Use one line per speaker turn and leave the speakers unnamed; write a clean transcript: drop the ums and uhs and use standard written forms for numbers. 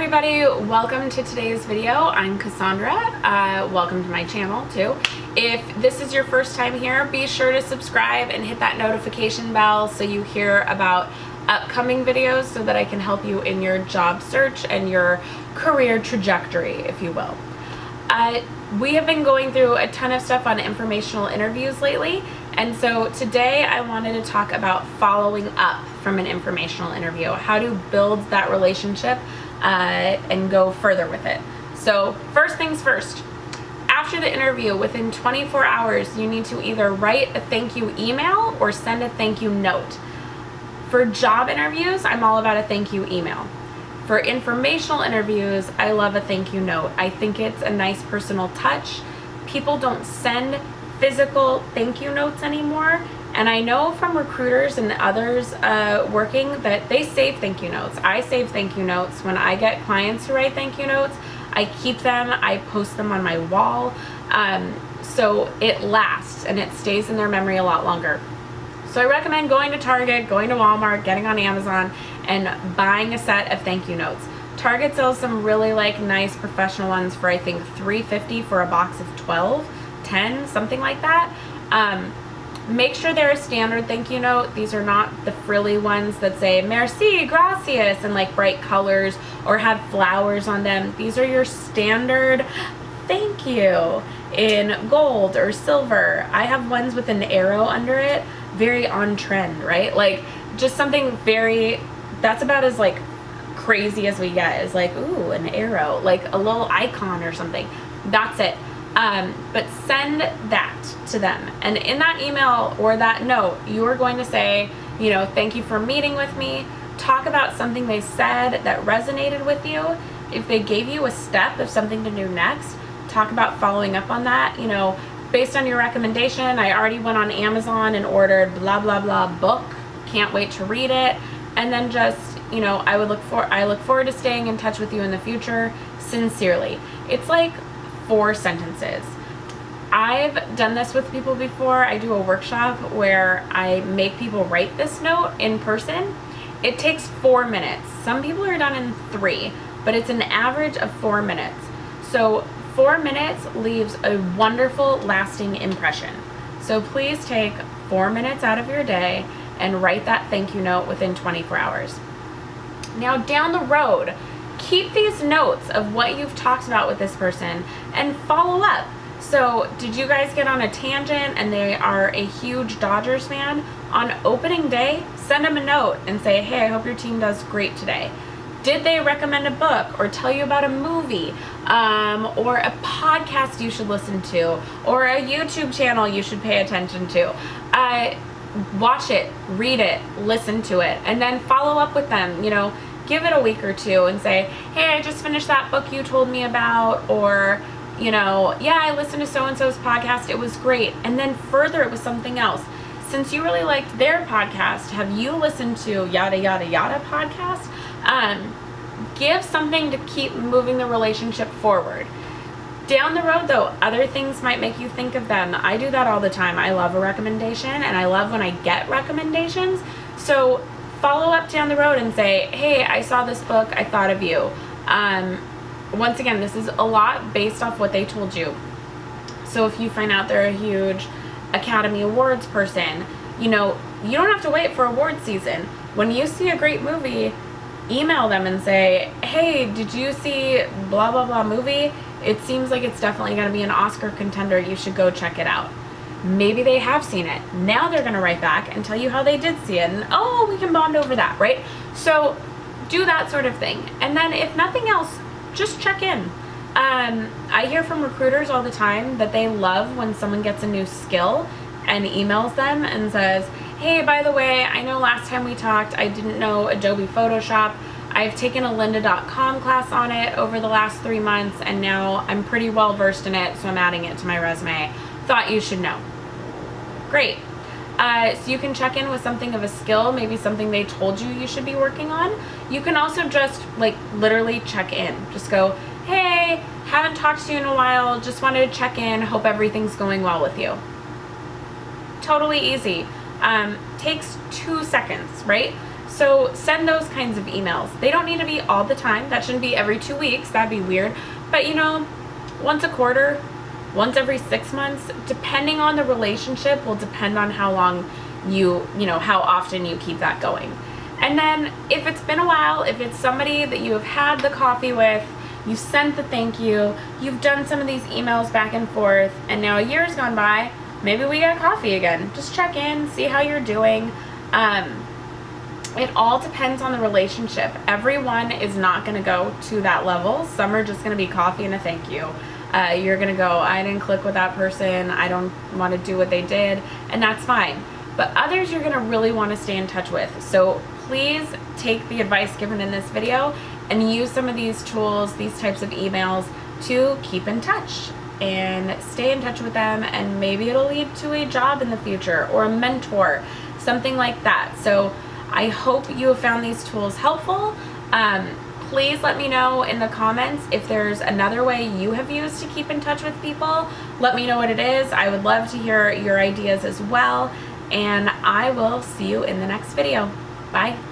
everybody, welcome to today's video. I'm Cassandra. Welcome to my channel too. If this is your first time here, be sure to subscribe and hit that notification bell so you hear about upcoming videos so that I can help you in your job search and your career trajectory, if you will. We have been going through a ton of stuff on informational interviews lately, and so today I wanted to talk about following up from an informational interview, how to build that relationship and go further with it. So first things first, after the interview, within 24 hours, you need to either write a thank you email or send a thank you note. For job interviews, I'm all about a thank you email. For informational interviews, I love a thank you note. I think it's a nice personal touch. People don't send physical thank you notes anymore. And I know from recruiters and others working that they save thank you notes. I save thank you notes. When I get clients who write thank you notes, I keep them, I post them on my wall. So it lasts and it stays in their memory a lot longer. So I recommend going to Target, going to Walmart, getting on Amazon, and buying a set of thank you notes. Target sells some really nice professional ones for I think $3.50 for a box of 12, 10, something like that. Make sure they're a standard thank you note. These are not the frilly ones that say merci, gracias, and bright colors or have flowers on them. These are your standard thank you in gold or silver. I have ones with an arrow under it, very on trend, right? Just something very, that's about as crazy as we get, is ooh, an arrow, a little icon or something. That's it. But send that to them, and in that email or that note, you are going to say, thank you for meeting with me. Talk about something they said that resonated with you. If they gave you a step of something to do next, talk about following up on that. Based on your recommendation, I already went on Amazon and ordered blah blah blah book. Can't wait to read it. And then just, I look forward to staying in touch with you in the future. Sincerely. It's 4 sentences. I've done this with people before. I do a workshop where I make people write this note in person. It takes 4 minutes. Some people are done in 3, but it's an average of 4 minutes. So 4 minutes leaves a wonderful, lasting impression. So please take 4 minutes out of your day and write that thank you note within 24 hours. Now down the road, keep these notes of what you've talked about with this person and follow up. So did you guys get on a tangent and they are a huge Dodgers fan? On opening day, send them a note and say, hey, I hope your team does great today. Did they recommend a book or tell you about a movie or a podcast you should listen to or a YouTube channel you should pay attention to? Watch it, read it, listen to it, and then follow up with them. Give it a week or two and say, hey, I just finished that book you told me about, or, yeah, I listened to so-and-so's podcast, it was great. And then further it was something else. Since you really liked their podcast, have you listened to yada, yada, yada podcast? Give something to keep moving the relationship forward. Down the road, though, other things might make you think of them. I do that all the time. I love a recommendation, and I love when I get recommendations. So follow up down the road and say, hey, I saw this book, I thought of you. Once again, this is a lot based off what they told you. So if you find out they're a huge Academy Awards person, you don't have to wait for award season. When you see a great movie, email them and say, hey, did you see blah, blah, blah movie? It seems like it's definitely going to be an Oscar contender. You should go check it out. Maybe they have seen it. Now they're going to write back and tell you how they did see it. And, oh, we can bond over that, right? So do that sort of thing. And then if nothing else, just check in. I hear from recruiters all the time that they love when someone gets a new skill and emails them and says, hey, by the way, I know last time we talked, I didn't know Adobe Photoshop. I've taken a lynda.com class on it over the last 3 months, and now I'm pretty well versed in it, so I'm adding it to my resume. Thought you should know. Great. So you can check in with something of a skill, maybe something they told you should be working on. You can also just literally check in. Just go, hey, haven't talked to you in a while, just wanted to check in, hope everything's going well with you. Totally easy. Takes 2 seconds, right? So send those kinds of emails. They don't need to be all the time. That shouldn't be every 2 weeks. That'd be weird. But once a quarter, once every 6 months, depending on the relationship, will depend on how long how often you keep that going. And then if it's been a while, if it's somebody that you have had the coffee with, you sent the thank you, you've done some of these emails back and forth, and now a year's gone by, maybe we get coffee again. Just check in, see how you're doing. It all depends on the relationship. Everyone is not going to go to that level. Some are just going to be coffee and a thank you. You're going to go, I didn't click with that person, I don't want to do what they did, and that's fine. But others you're going to really want to stay in touch with. So please take the advice given in this video and use some of these tools, these types of emails, to keep in touch and stay in touch with them, and maybe it'll lead to a job in the future or a mentor, something like that. So I hope you have found these tools helpful. Please let me know in the comments if there's another way you have used to keep in touch with people. Let me know what it is. I would love to hear your ideas as well. And I will see you in the next video. Bye.